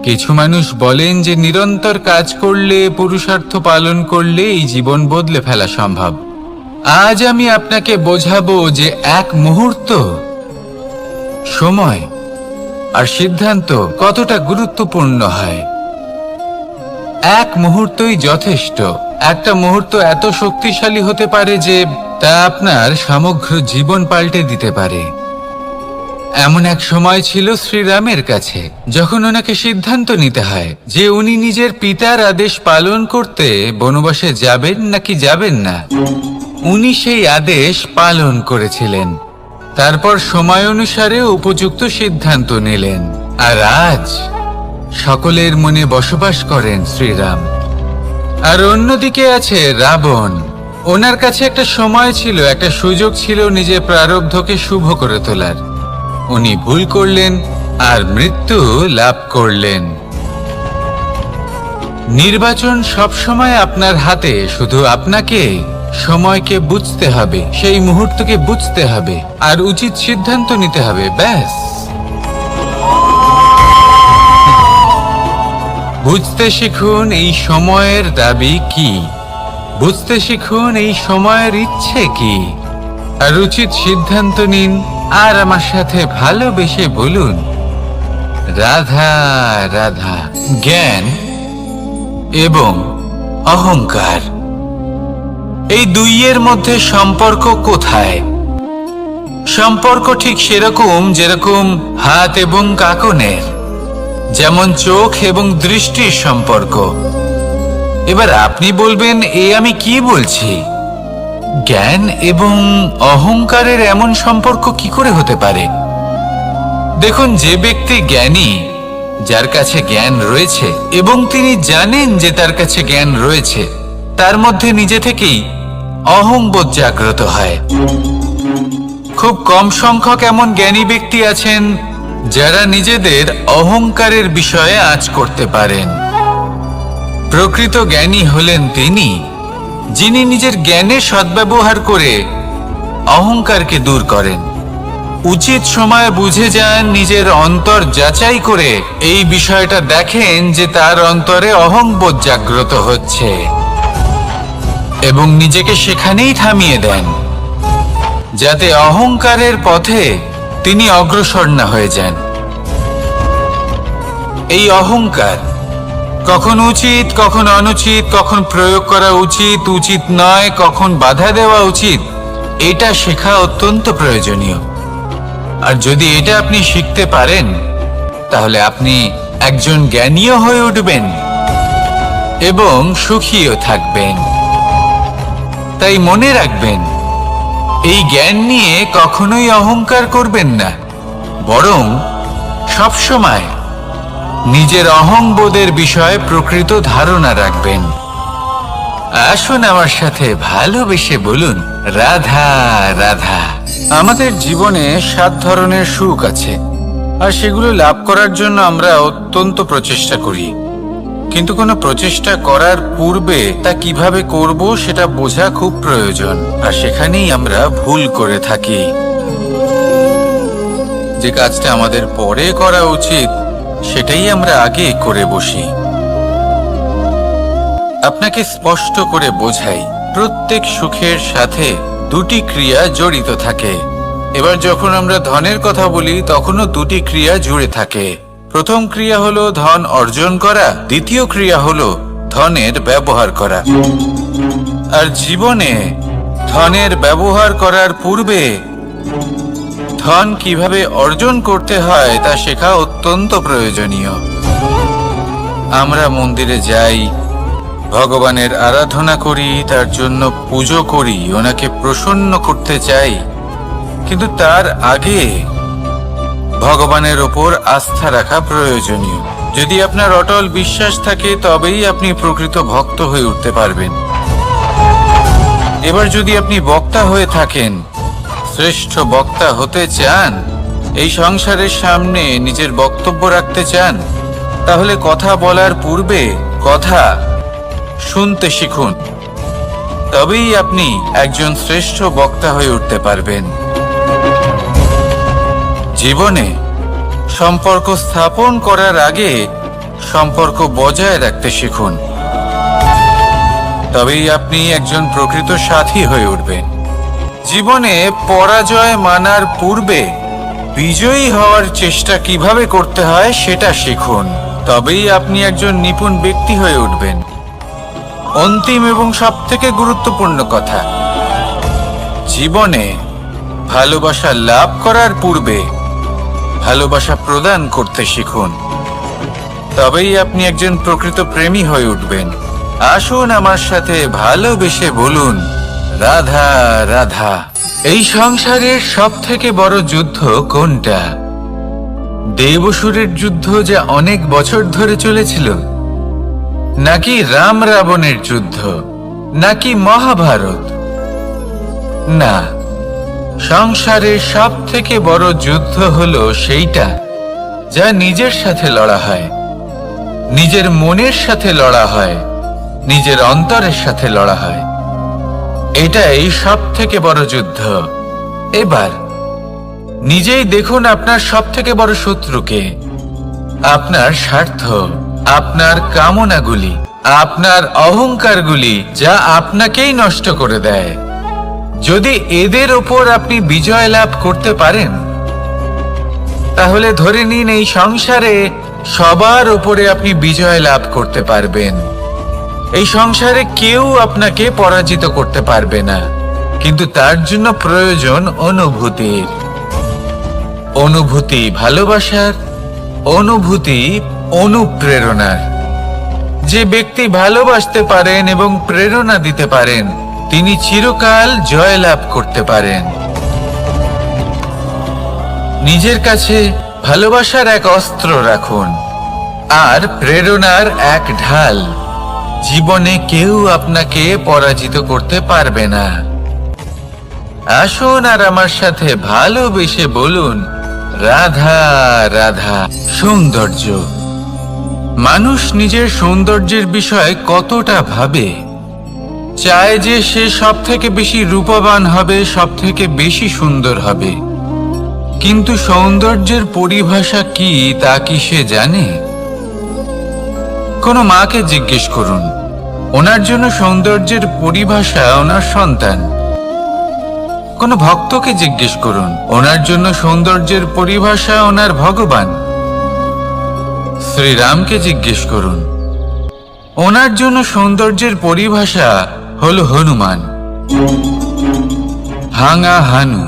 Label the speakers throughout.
Speaker 1: কিছু মানুষ বলেন যে নিরন্তর কাজ করলে, পুরুষার্থ পালন করলে এই জীবন বদলে ফেলা সম্ভব। আজ আমি আপনাকে বোঝাবো যে এক মুহূর্ত, সময় আর সিদ্ধান্ত কতটা গুরুত্বপূর্ণ হয়। এক মুহূর্তই যথেষ্ট। একটা মুহূর্ত এত শক্তিশালী হতে পারে যে তা আপনার সমগ্র জীবন পাল্টে দিতে পারে। এমন এক সময় ছিল শ্রীরামের কাছে, যখন ওনাকে সিদ্ধান্ত নিতে হয় যে উনি নিজের পিতার আদেশ পালন করতে বনবাসে যাবেন নাকি যাবেন না। উনি সেই আদেশ পালন করেছিলেন, তারপর সময় অনুসারে উপযুক্ত সিদ্ধান্ত নিলেন। আর আজ সকলের মনে বসবাস করেন শ্রীরাম। আর অন্যদিকে আছে রাবণ। ওনার কাছে একটা সময় ছিল, একটা সুযোগ ছিল নিজের প্রারব্ধকে শুভ করে তোলার। উনি ভুল করলেন আর মৃত্যু লাভ করলেন। নির্বাচন সবসময় আপনার হাতে, শুধু আপনাকে সময়কে বুঝতে হবে, সেই মুহূর্তকে বুঝতে হবে আর উচিত সিদ্ধান্ত নিতে হবে, ব্যাস। বুঝতে শিখুন এই সময়ের দাবি কি, বুঝতে শিখুন এই সময়ের ইচ্ছে কি, আর উচিত সিদ্ধান্ত নিন। আর আমার সাথে ভালোবেসে বলুন, রাধা রাধা। জ্ঞান এবং অহংকার, এই দুইয়ের মধ্যে সম্পর্ক কোথায়? সম্পর্ক ঠিক সেরকম যেরকম হাত এবং কাঁকনের, যেমন চোখ এবং দৃষ্টির সম্পর্ক। এবার আপনি বলবেন, এ আমি কি বলছি? জ্ঞান এবং অহংকারের এমন সম্পর্ক কি করে হতে পারে? দেখুন, যে ব্যক্তি জ্ঞানী, যার কাছে জ্ঞান রয়েছে এবং তিনি জানেন যে তার কাছে জ্ঞান রয়েছে, তার মধ্যে নিজে থেকেই অহংবোধ জাগ্রত হয়। খুব কম সংখ্যক এমন জ্ঞানী ব্যক্তি আছেন যারা নিজেদের অহংকারের বিষয়ে আঁচ করতে পারেন। প্রকৃত জ্ঞানী হলেন তিনি, যিনি নিজের জ্ঞানের সদ্ব্যবহার করে অহংকারকে দূর করেন। উচিত সময় বুঝে যান, নিজের অন্তর যাচাই করে এই বিষয়টা দেখেন যে তার অন্তরে অহংবোধ জাগ্রত হচ্ছে এবং নিজেকে সেখানেই থামিয়ে দেন, যাতে অহংকারের পথে তিনি অগ্রসর না হয়ে যান। এই অহংকার কখন উচিত, কখন অনুচিত, কখন প্রয়োগ করা উচিত, উচিত নয়, কখন বাধা দেওয়া উচিত, এটা শেখা অত্যন্ত প্রয়োজনীয়। আর যদি এটা আপনি শিখতে পারেন, তাহলে আপনি একজন জ্ঞানীও হয়ে উঠবেন এবং সুখীও থাকবেন। তাই মনে রাখবেন, এই জ্ঞান নিয়ে কখনোই অহংকার করবেন না, বরং সবসময় নিজের অহংবোধের বিষয়ে প্রকৃত ধারণা রাখবেন। আসুন আমার সাথে ভালোবেসে বলুন, রাধা রাধা। আমাদের জীবনে 7 ধরনের সুখ আছে, আর সেগুলো লাভ করার জন্য আমরা অত্যন্ত প্রচেষ্টা করি। কিন্তু কোনো প্রচেষ্টা করার পূর্বে তা কিভাবে করব সেটা বোঝা খুব প্রয়োজন, আর সেখানেই আমরা ভুল করে থাকি। যে কাজটা আমাদের পরে করা উচিত, সেটাই আমরা আগে করে বসি। আপনাকে স্পষ্ট করে বোঝাই, প্রত্যেক সুখের সাথে 2টি ক্রিয়া জড়িত থাকে। এবার যখন আমরা ধনের কথা বলি, তখনও 2টি ক্রিয়া জুড়ে থাকে। প্রথম ক্রিয়া হলো ধন অর্জন করা, দ্বিতীয় ক্রিয়া হলো ধনের ব্যবহার করা। আর জীবনে ধনের ব্যবহার করার পূর্বে ধন কিভাবে অর্জন করতে হয় তা শেখা অত্যন্ত প্রয়োজনীয়। আমরা মন্দিরে যাই, ভগবানের আরাধনা করি, তার জন্য পুজো করি, ওনাকে প্রসন্ন করতে চাই, কিন্তু তার আগে ভগবানের ওপর আস্থা রাখা প্রয়োজনীয়। যদি আপনার অটল বিশ্বাস থাকে, তবেই আপনি প্রকৃত ভক্ত হয়ে উঠতে পারবেন। এবার যদি আপনি বক্তা হয়ে থাকেন, শ্রেষ্ঠ বক্তা হতে চান, এই সংসারের সামনে নিজের বক্তব্য রাখতে চান, তাহলে কথা বলার পূর্বে কথা শুনতে শিখুন। তবেই আপনি একজন শ্রেষ্ঠ বক্তা হয়ে উঠতে পারবেন। জীবনে সম্পর্ক স্থাপন করার আগে সম্পর্ক বজায় রাখতে শিখুন। তবেই আপনি একজন প্রকৃত সাথী হয়ে উঠবেন। জীবনে পরাজয় মানার পূর্বে বিজয়ী হওয়ার চেষ্টা কিভাবে করতে হয় সেটা শিখুন। তবেই আপনি একজন নিপুণ ব্যক্তি হয়ে উঠবেন। অন্তিম এবং সবথেকে গুরুত্বপূর্ণ কথা, জীবনে ভালোবাসা লাভ করার পূর্বে ভালোবাসা প্রদান করতে শিখুন। তবেই আপনি একজন প্রকৃত প্রেমী হয়ে উঠবেন। আসুন আমার সাথে ভালোবেসে বলুন, রাধা রাধা। এই সংসারের সব থেকে বড় যুদ্ধ কোনটা? দেবসুরের যুদ্ধ যা অনেক বছর ধরে চলেছিল, নাকি রাম রাবণের যুদ্ধ, নাকি মহাভারত? না, সংসারের সব থেকে বড় যুদ্ধ হলো সেইটা যা নিজের সাথে লড়া হয়, নিজের মনের সাথে লড়া হয়, নিজের অন্তরের সাথে লড়া হয়। এটাই সব থেকে বড় যুদ্ধ। এবার নিজেই দেখুন আপনার সব থেকে বড় শত্রুকে। আপনার স্বার্থ, আপনার কামনাগুলি, আপনার অহংকারগুলি, যা আপনাকেই নষ্ট করে দেয়। যদি এদের ওপর আপনি বিজয় লাভ করতে পারেন, তাহলে ধরে নিন এই সংসারে সবার ওপরে আপনি বিজয় লাভ করতে পারবেন। এই সংসারে কেউ আপনাকে পরাজিত করতে পারবে না, কিন্তু তার জন্য প্রয়োজন অনুভূতির। অনুভূতি ভালোবাসার, অনুভূতি অনুপ্রেরণার। যে ব্যক্তি ভালোবাসতে পারেন এবং প্রেরণা দিতে পারেন, তিনি চিরকাল জয়লাভ করতে পারেন। নিজের কাছে ভালোবাসার এক অস্ত্র রাখুন আর প্রেরণার এক ঢাল। জীবনে কেউ আপনাকে পরাজিত করতে পারবে না। আসুন আর আমার সাথে ভালোবেসে বলুন, রাধা রাধা। সৌন্দর্য। মানুষ নিজের সৌন্দর্যের বিষয়ে কতটা ভাবে, চায় যে সে সব থেকে বেশি রূপবান হবে, সব থেকে বেশি সুন্দর হবে। কিন্তু সৌন্দর্যের পরিভাষা কি তা কি সে জানে? কোনো মাকে জিজ্ঞেস করুন, ওনার জন্য সৌন্দর্যের পরিভাষা ওনার সন্তান। কোনো ভক্তকে জিজ্ঞেস করুন, ওনার জন্য সৌন্দর্যের পরিভাষা ওনার ভগবান। শ্রীরামকে জিজ্ঞেস করুন, ওনার জন্য সৌন্দর্যের পরিভাষা হলো হনুমান। ভাঙা হানু,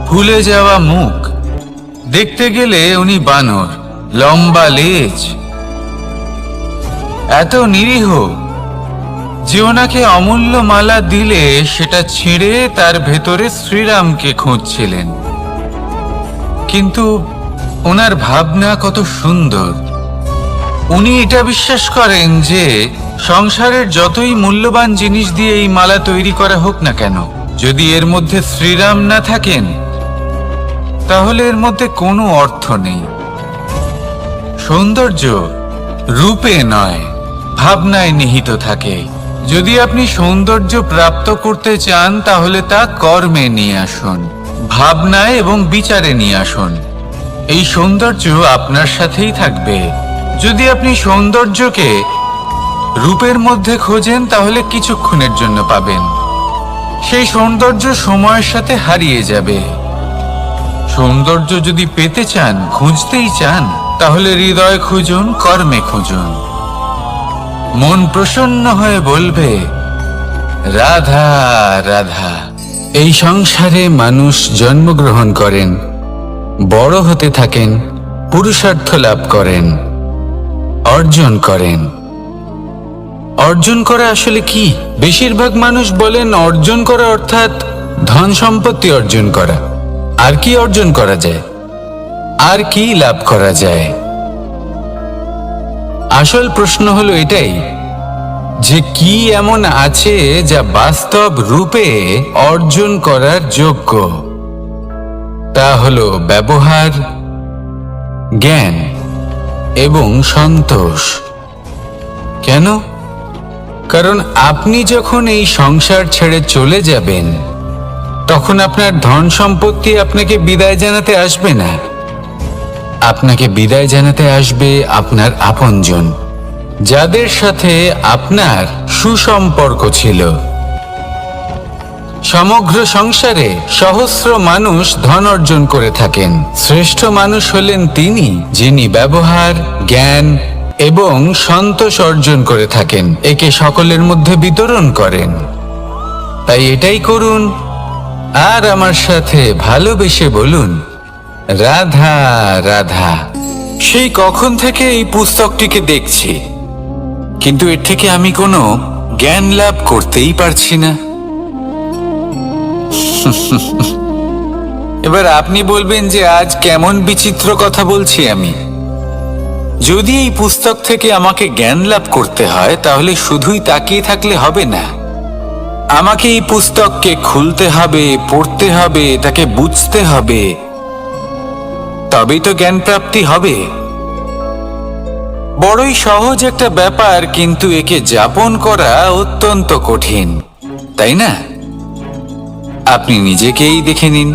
Speaker 1: ফুলে যাওয়া মুখ, দেখতে গেলে উনি বানর, লম্বা লেজ, এত নিরীহ যে ওনাকে অমূল্য মালা দিলে সেটা ছিঁড়ে তার ভেতরে শ্রীরামকে খুঁজছিলেন। কিন্তু ওনার ভাবনা কত সুন্দর। উনি এটা বিশ্বাস করেন যে সংসারের যতই মূল্যবান জিনিস দিয়ে এই মালা তৈরি করা হোক না কেন, যদি এর মধ্যে শ্রীরাম না থাকেন, তাহলে এর মধ্যে কোনো অর্থ নেই। সৌন্দর্য রূপে নয়, ভাবনায় নিহিত থাকে। যদি আপনি সৌন্দর্য প্রাপ্ত করতে চান, তাহলে তা কর্মে নিয়ে আসুন, ভাবনায় এবং বিচারে নিয়ে আসুন। এই সৌন্দর্য আপনার সাথেই থাকবে। যদি আপনি সৌন্দর্যকে রূপের মধ্যে খোঁজেন, তাহলে কিছুক্ষণের জন্য পাবেন। সেই সৌন্দর্য সময়ের সাথে হারিয়ে যাবে। সৌন্দর্য যদি পেতে চান, খুঁজতেই চান, তাহলে হৃদয় খুঁজুন, কর্মে খুঁজুন। মন প্রসন্ন হয়ে বলবে, রাধা রাধা। এই সংসারে মানুষ জন্মগ্রহণ করেন, বড় হতে থাকেন, পুরুষার্থ লাভ করেন, অর্জন করেন। অর্জন করা আসলে কি? বেশিরভাগ মানুষ বলেন অর্জন করা অর্থাৎ ধন সম্পত্তি অর্জন করা। আর কি অর্জন করা যায়? আর কি লাভ করা যায়? আসল প্রশ্ন হলো এটাই যে কি এমন আছে যা বাস্তব রূপে অর্জন করার যোগ্য। তা হলো ব্যবহার, জ্ঞান এবং সন্তোষ। কেন? কারণ আপনি যখন এই সংসার ছেড়ে চলে যাবেন, তখন আপনার ধন সম্পত্তি আপনাকে বিদায় জানাতে আসবে না। আপনাকে বিদায় জানাতে আসবে আপনার আপনজন, যাদের সাথে আপনার সুসম্পর্ক ছিল। সমগ্র সংসারে সহস্র মানুষ ধন অর্জন করে থাকেন। শ্রেষ্ঠ মানুষ হলেন তিনি, যিনি ব্যবহার, জ্ঞান এবং সন্তোষ অর্জন করে থাকেন, একে সকলের মধ্যে বিতরণ করেন। তাই এটাই করুন, আর আমার সাথে ভালোবেসে বলুন, রাধা রাধা। সেই কখন থেকে এই পুস্তকটিকে দেখছি, কিন্তু এর থেকে আমি কোনো জ্ঞান লাভ করতেই পারছি না। এবার আপনি বলবেন যে আজ কেমন বিচিত্র কথা বলছি আমি। যদি এই পুস্তক থেকে আমাকে জ্ঞান লাভ করতে হয়, তাহলে শুধুই তাকিয়ে থাকলে হবে না। আমাকে এই পুস্তককে খুলতে হবে, পড়তে হবে, তাকে বুঝতে হবে, তবেই তো জ্ঞান প্রাপ্তি হবে। বড়ই সহজ একটা ব্যাপার, কিন্তু একে যাপন করা অত্যন্ত কঠিন, তাই না? আপনি নিজেকেই দেখে নিন।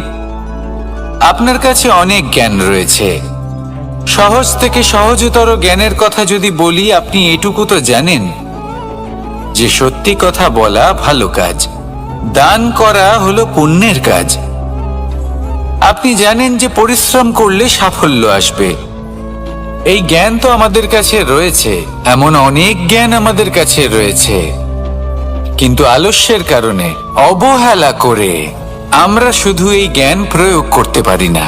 Speaker 1: আপনার কাছে অনেক জ্ঞান রয়েছে। সহজ থেকে সহজতর জ্ঞানের কথা যদি বলি, আপনি এটুকু তো জানেন যে সত্যি কথা বলা ভালো কাজ, দান করা হলো পুণ্যের কাজ। আপনি জানেন যে পরিশ্রম করলে সাফল্য আসবে। এই জ্ঞান তো আমাদের কাছে রয়েছে, এমন অনেক জ্ঞান আমাদের কাছে রয়েছে, কিন্তু আলস্যের কারণে, অবহেলা করে আমরা শুধু এই জ্ঞান প্রয়োগ করতে পারি না,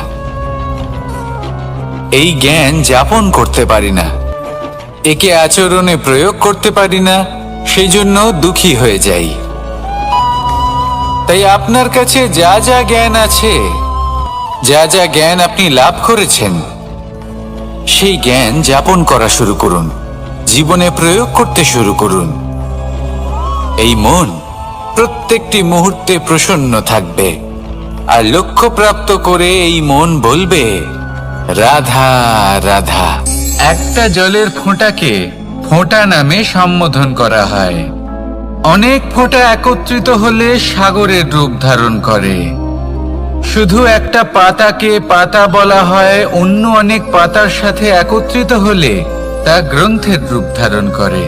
Speaker 1: এই জ্ঞান যাপন করতে পারি না, একে আচরণে প্রয়োগ করতে পারি না, সেই জন্য দুঃখী হয়ে যাই। তাই আপনার কাছে যা যা জ্ঞান আছে, যা যা জ্ঞান আপনি লাভ করেছেন, সেই জ্ঞান যাপন করা শুরু করুন, জীবনে প্রয়োগ করতে শুরু করুন। এই মন প্রত্যেকটি মুহূর্তে প্রসন্ন থাকবে, আর লক্ষ্য প্রাপ্ত করে এই মন বলবে, রাধা রাধা। একটা জলের ফোঁটাকে ফোঁটা নামে সম্বোধন করা হয়। অনেক ফোঁটা একত্রিত হলে সাগরের রূপ ধারণ করে। শুধু একটা পাতাকে পাতা বলা হয়, অন্য অনেক পাতার সাথে একত্রিত হলে তা গ্রন্থের রূপ ধারণ করে।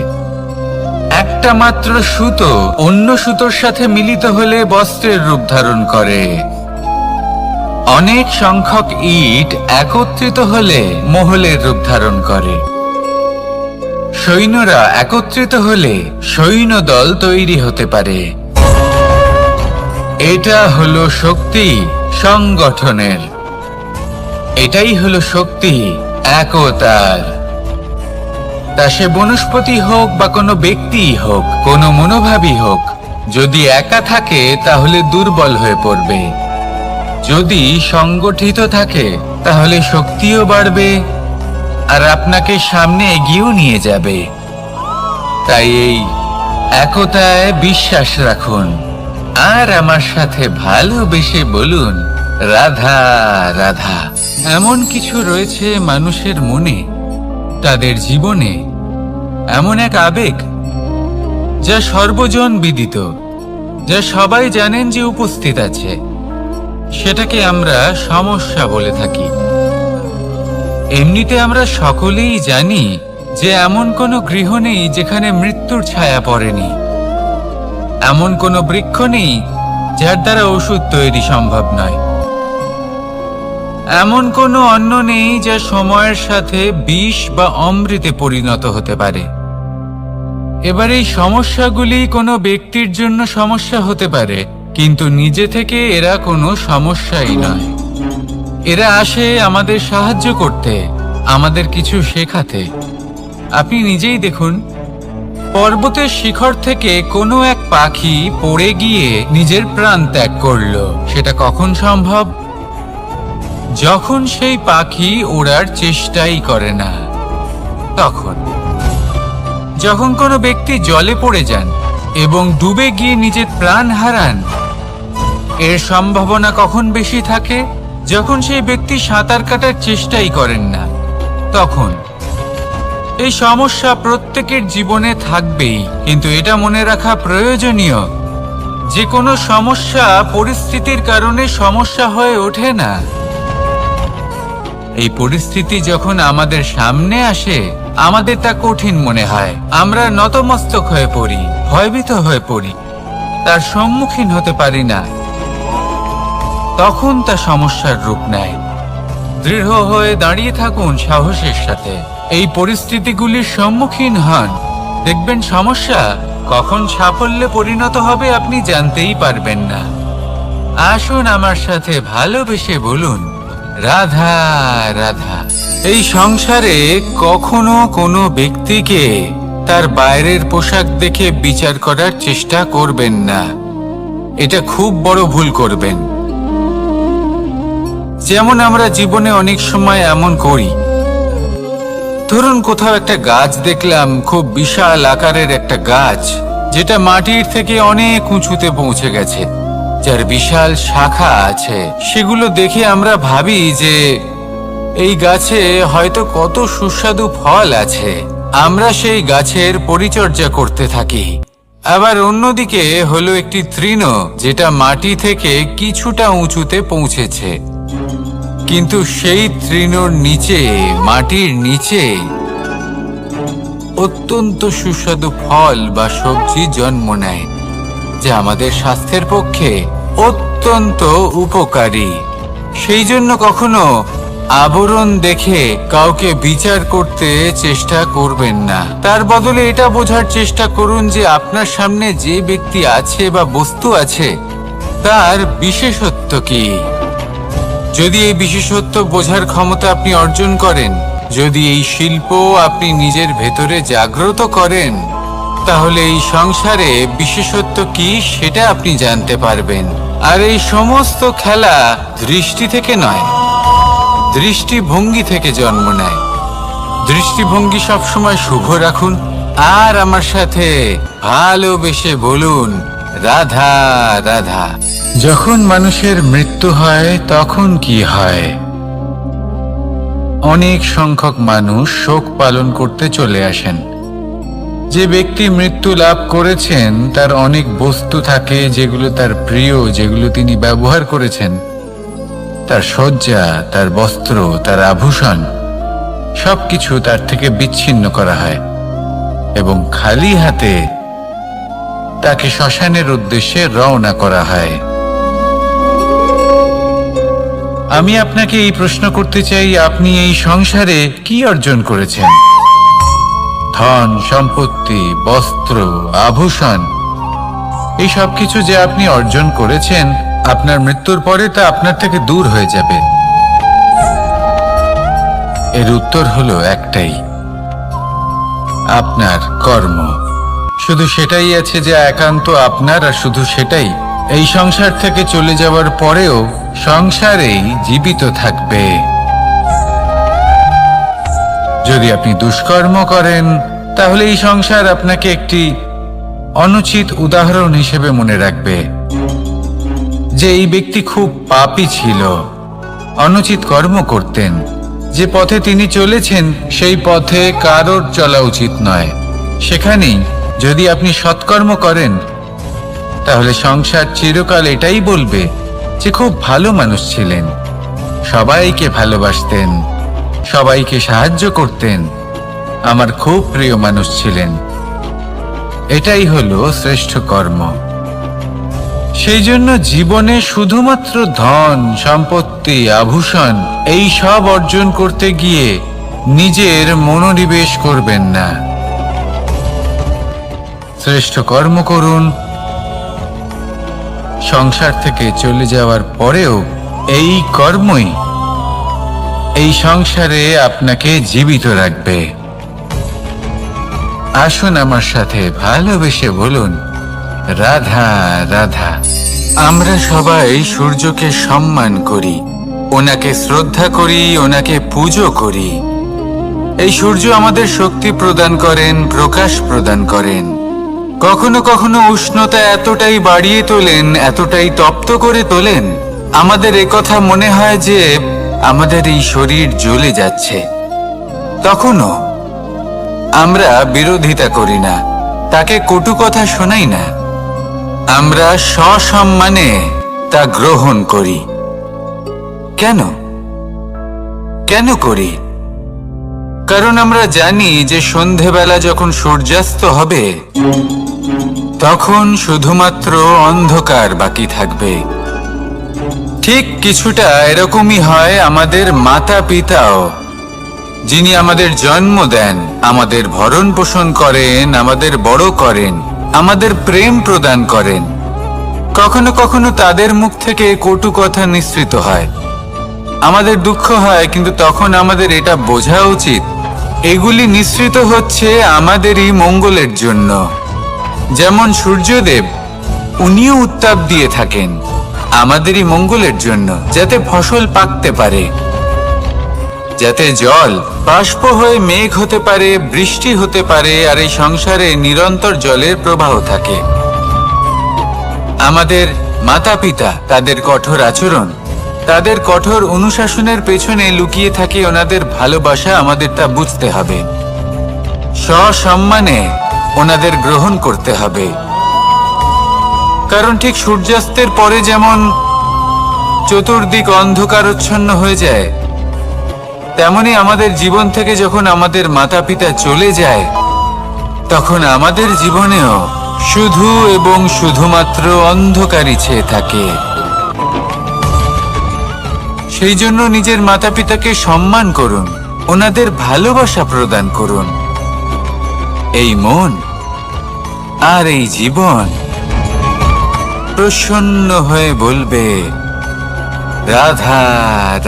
Speaker 1: একটা মাত্র সুতো অন্য সুতোর সাথে মিলিত হলে বস্ত্রের রূপ ধারণ করে। অনেক সংখ্যক ইট একত্রিত হলে মহলের রূপ ধারণ করে। সৈন্যরা একত্রিত হলে সৈন্যদল তৈরি হতে পারে। এটা হলো শক্তি সংগঠনের, এটাই হলো শক্তি একতার। তা সে বনস্পতি হোক বা কোনো ব্যক্তি হোক, কোনো মনোভাবই হোক, যদি একা থাকে তাহলে দুর্বল হয়ে পড়বে। যদি সংগঠিত থাকে তাহলে শক্তিও বাড়বে, আর আপনাকে সামনে এগিয়েও নিয়ে যাবে। তাই এই একতায় বিশ্বাস রাখুন, আর আমার সাথে ভালোবেসে বলুন, রাধা রাধা। এমন কিছু রয়েছে মানুষের মনে, তাদের জীবনে এমন এক আবেগ যা সর্বজন বিদিত, যা সবাই জানেন যে উপস্থিত আছে, সেটাকে আমরা সমস্যা বলে থাকি। এমনিতে আমরা সকলেই জানি যে এমন কোনো গৃহ নেই যেখানে মৃত্যুর ছায়া পড়েনি, এমন কোনো বৃক্ষ নেই যার দ্বারা ওষুধ তৈরি সম্ভব নয়, এমন কোনো অন্ন নেই যা সময়ের সাথে বিষ বা অমৃতে পরিণত হতে পারে। এবার এই সমস্যাগুলি কোনো ব্যক্তির জন্য সমস্যা হতে পারে, কিন্তু নিজে থেকে এরা কোনো সমস্যাই নয়। এরা আসে আমাদের সাহায্য করতে, আমাদের কিছু শেখাতে। আপনি নিজেই দেখুন, পর্বতের শিখর থেকে কোনো এক পাখি পড়ে গিয়ে নিজের প্রাণ ত্যাগ করলো। সেটা কখন সম্ভব? যখন সেই পাখি ওড়ার চেষ্টাই করে না। তখন যখন কোনো ব্যক্তি জলে পড়ে যান এবং ডুবে গিয়ে নিজের প্রাণ হারান, এর সম্ভাবনা কখন বেশি থাকে? যখন সেই ব্যক্তি সাঁতার কাটার চেষ্টাই করেন না। তখন এই সমস্যা প্রত্যেকের জীবনে থাকবেই, কিন্তু এটা মনে রাখা প্রয়োজনীয় যে কোনো সমস্যা পরিস্থিতির কারণে সমস্যা হয়ে ওঠে না। এই পরিস্থিতি যখন আমাদের সামনে আসে, আমাদের তা কঠিন মনে হয়। আমরা নতমস্তক হয়ে পড়ি, ভয়ভীত হয়ে পড়ি, তার সম্মুখীন হতে পারি না। তখন তা সমস্যার রূপ নেয়। দৃঢ় হয়ে দাঁড়িয়ে থাকুন সাহসের সাথে, এই পরিস্থিতিগুলির সম্মুখীন হন। দেখবেন সমস্যা কখন সাফল্যে পরিণত হবে আপনি জানতেই পারবেন না। আসুন আমার সাথে ভালোবেসে বলুন, রাধা রাধা। এই সংসারে কখনো কোনো ব্যক্তিকে তার বাইরের পোশাক দেখে বিচার করার চেষ্টা করবেন না। এটা খুব বড় ভুল করবেন। যেমন আমরা জীবনে অনেক সময় এমন করি, ধরুন কোথাও একটা গাছ দেখলাম, খুব বিশাল আকারের একটা গাছ, যেটা মাটির থেকে অনেক উঁচুতে পৌঁছে গেছে, যার বিশাল শাখা আছে। সেগুলো দেখে আমরা ভাবি যে এই গাছে হয়তো কত সুস্বাদু ফল আছে। আমরা সেই গাছের পরিচর্যা করতে থাকি। আবার অন্যদিকে হলো একটি তৃণ, যেটা মাটি থেকে কিছুটা উঁচুতে পৌঁছেছে, কিন্তু সেই তৃণর নিচে, মাটির নিচে অত্যন্ত সুস্বাদু ফল বা সবজি জন্ম নেয়, যা আমাদের স্বাস্থ্যের পক্ষে অত্যন্ত উপকারী। সেই জন্য কখনো আবরণ দেখে কাউকে বিচার করতে চেষ্টা করবেন না। তার বদলে এটা বোঝার চেষ্টা করুন যে আপনার সামনে যে ব্যক্তি আছে বা বস্তু আছে, তার বিশেষত্ব কি। যদি এই বিশেষত্ব বোঝার ক্ষমতা আপনি অর্জন করেন, যদি এই শিল্প আপনি নিজের ভেতরে জাগ্রত করেন, তাহলে এই সংসারে বিশেষত্ব কি সেটা আপনি জানতে পারবেন। আর এই সমস্ত খেলা দৃষ্টি থেকে নয়, দৃষ্টিভঙ্গি থেকে জন্ম নেয়। দৃষ্টিভঙ্গি সবসময় শুভ রাখুন, আর আমার সাথে ভালোবেসে বলুন, রাধা রাধা। যখন মানুষের মৃত্যু হয় তখন কি হয়? অনেক সংখ্যক মানুষ শোক পালন করতে চলে আসেন। যে ব্যক্তি মৃত্যু লাভ করেছেন তার অনেক বস্তু থাকে যেগুলো তার প্রিয়, যেগুলো তিনি ব্যবহার করেছেন। তার শয্যা, তার বস্ত্র, তার আভূষণ সবকিছু তার থেকে বিচ্ছিন্ন করা হয় এবং খালি হাতে তাকে শ্মশানের উদ্দেশ্যে রওনা করা হয়। আমি আপনাকে এই প্রশ্ন করতে চাই, আপনি এই সংসারে কি অর্জন করেছেন? ধন সম্পত্তি, বস্ত্র, আভূষণ, এই সব কিছু যে আপনি অর্জন করেছেন, আপনার মৃত্যুর পরে তা আপনার থেকে দূর হয়ে যাবে। এর উত্তর হলো একটাই, আপনার কর্ম। শুধু সেটাই আছে যে একান্ত আপনার, আর শুধু সেটাই এই সংসার থেকে চলে যাওয়ার পরেও সংসারেই জীবিত থাকবে। যদি আপনি দুষ্কর্ম করেন, তাহলে এই সংসার আপনাকে একটি অনুচিত উদাহরণ হিসেবে মনে রাখবে যে এই ব্যক্তি খুব পাপী ছিল, অনুচিত কর্ম করতেন। যে পথে তিনি চলেছেন সেই পথে কারোর চলা উচিত নয়। সেখানেই যদি আপনি সৎকর্ম করেন, তাহলে সংসার চিরকাল এটাই বলবে যে খুব ভালো মানুষ ছিলেন, সবাইকে ভালোবাসতেন, সবাইকে সাহায্য করতেন, আমার খুব প্রিয় মানুষ ছিলেন। এটাই হলো শ্রেষ্ঠ কর্ম। সেই জন্য জীবনে শুধুমাত্র ধন সম্পত্তি, আভূষণ এই সব অর্জন করতে গিয়ে নিজের মনোনিবেশ করবেন না। শ্রেষ্ঠ কর্ম করুন। সংসার থেকে চলে যাওয়ার পরেও এই কর্মই এই সংসারে আপনাকে জীবিত রাখবে। আসুন আমার সাথে ভালোবেসে বলুন, রাধা রাধা। আমরা সবাই সূর্যকে সম্মান করি, ওনাকে শ্রদ্ধা করি, ওনাকে পুজো করি। এই সূর্য আমাদের শক্তি প্রদান করেন, প্রকাশ প্রদান করেন। কখনো কখনো উষ্ণতা এতটাই বাড়িয়ে তোলেন, এতটাই তপ্ত করে তোলেন, আমাদের একথা মনে হয় যে আমাদের এই শরীর জ্বলে যাচ্ছে। তখনও আমরা বিরোধিতা করি না, তাকে কটু কথা শোনাই না, আমরা সসম্মানে তা গ্রহণ করি। কেন? কেন করি? কারণ আমরা জানি যে সন্ধেবেলা যখন সূর্যাস্ত হবে তখন শুধুমাত্র অন্ধকার বাকি থাকবে। ঠিক কিছুটা এরকমই হয় আমাদের মাতা পিতাও, যিনি আমাদের জন্ম দেন, আমাদের ভরণ পোষণ করেন, আমাদের বড় করেন, আমাদের প্রেম প্রদান করেন। কখনো কখনো তাদের মুখ থেকে কটু কথা নিঃসৃত হয়, আমাদের দুঃখ হয়, কিন্তু তখন আমাদের এটা বোঝা উচিত এগুলি নিঃসৃত হচ্ছে আমাদেরই মঙ্গলের জন্য। যেমন সূর্যদেব, উনিও উত্তাপ দিয়ে থাকেন আমাদেরই মঙ্গলের জন্য, যাতে ফসল পাকতে পারে, যাতে জল বাষ্প হয়ে মেঘ হতে পারে, বৃষ্টি হতে পারে, আর এই সংসারে নিরন্তর জলের প্রবাহ থাকে। আমাদের মাতা পিতা, তাদের কঠোর আচরণ, তাদের কঠোর অনুশাসনের পেছনে লুকিয়ে থাকে ওনাদের ভালোবাসা। আমাদের তা বুঝতে হবে, সসম্মানে ওনাদের গ্রহণ করতে হবে। কারণ ঠিক সূর্যাস্তের পরে যেমন চতুর্দিক অন্ধকারচ্ছন্ন হয়ে যায়, তেমনি আমাদের জীবন থেকে যখন আমাদের মাতা পিতা চলে যায় তখন আমাদের জীবনেও শুধু এবং শুধুমাত্র অন্ধকারই ছেয়ে থাকে। সেই জন্য নিজের মাতা পিতাকে সম্মান করুন, ওনাদের ভালোবাসা প্রদান করুন। এই মন আর এই জীবন প্রসন্ন হয়ে বলবে, রাধা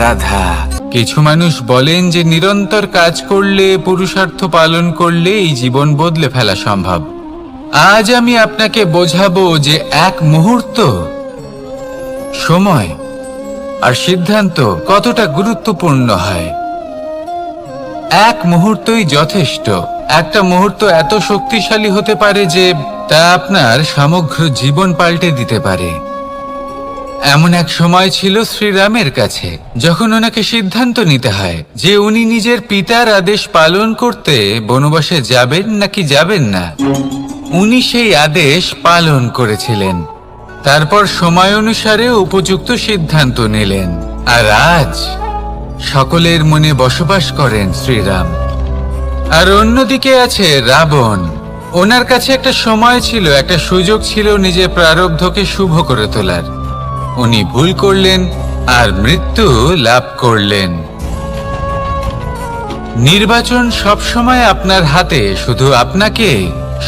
Speaker 1: রাধা। কিছু মানুষ বলেন যে নিরন্তর কাজ করলে, পুরুষার্থ পালন করলে এই জীবন বদলে ফেলা সম্ভব। আজ আমি আপনাকে বোঝাবো যে এক মুহূর্ত, সময় আর সিদ্ধান্ত কতটা গুরুত্বপূর্ণ হয়। এক মুহূর্তই যথেষ্ট। একটা মুহূর্ত এত শক্তিশালী হতে পারে যে তা আপনার সমগ্র জীবন পাল্টে দিতে পারে। এমন এক সময় ছিল শ্রীরামের কাছে, যখন ওনাকে সিদ্ধান্ত নিতে হয় যে উনি নিজের পিতার আদেশ পালন করতে বনবাসে যাবেন নাকি যাবেন না। উনি সেই আদেশ পালন করেছিলেন, তারপর সময় অনুসারে উপযুক্ত সিদ্ধান্ত নিলেন। আর আজ সকলের মনে বসবাস করেন শ্রীরাম। আর অন্যদিকে আছে রাবণ। ওনার কাছে একটা সময় ছিল, একটা সুযোগ ছিল নিজের প্রারব্ধকে শুভ করে তোলার। উনি ভুল করলেন আর মৃত্যু লাভ করলেন। নির্বাচন সবসময় আপনার হাতে, শুধু আপনাকে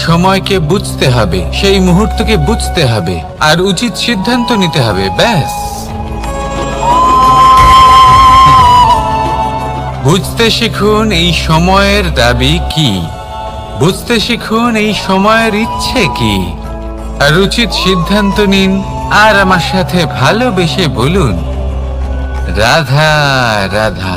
Speaker 1: সময়কে বুঝতে হবে, সেই মুহূর্তকে বুঝতে হবে আর উচিত সিদ্ধান্ত নিতে হবে, ব্যাস। বুঝতে শিখুন এই সময়ের দাবি কি, বুঝতে শিখুন এই সময়ের ইচ্ছে কি, আর উচিত সিদ্ধান্ত নিন। আর আমার সাথে ভালোবেসে বলুন, রাধা রাধা।